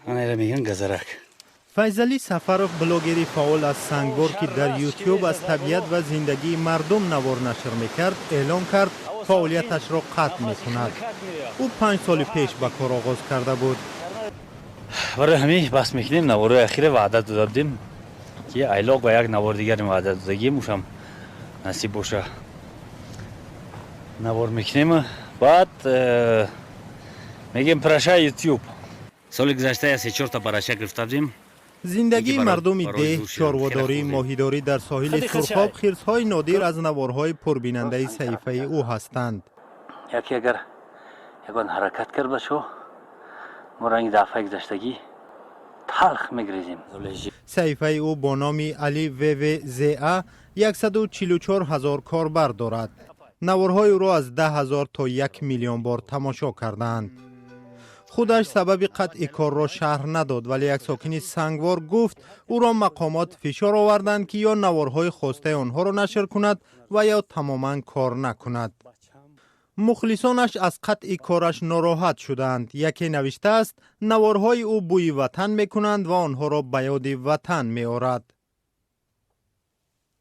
آنها میگن گزارک. فیضعلی سفرов بلوگری فعال از سنگبر که در یوتیوب از طبیعت و زندگی مردم نوار نشر میکرد اعلام کرد فعالیتش را قطع میکند. او 5 سال پیش به کار آغاز کرده بود. برای همین بس میکنیم نوار اخیر وعده دادیم که ایلاق با یک نوار دیگر وعده دادگیم موشم نصیب باشه نوار میکنیم. بعد میگیم پرشه یوتیوب سال گذشته 3-4 تا پرشه گرفته بودیم. زندگی مردم ده، چارواداری، ماهیداری در ساحل سرخاب خرس‌های نادر از نوارهای پربیننده صحیفه او هستند. یکی اگر یکان حرکت کرد بشو ما رنگ دفعه گذشتگی تلخ میگریزیم. صحیفه او با نام علی ووزا 144,000 کاربر دارد. نوارهای او را از 10,000 تا 1 میلیون بار تماشا کردند. خودش سبب قطع کار را شرح نداد ولی یک ساکن سنگوار گفت او را مقامات فشار آوردند که یا نوارهای خواسته آنها را نشر کند و یا تماما کار نکند. مخلصانش از قطع کارش ناراحت شدند. یکی نوشته است نوارهای او بوی وطن میکنند و آنها را به یاد وطن می آورد.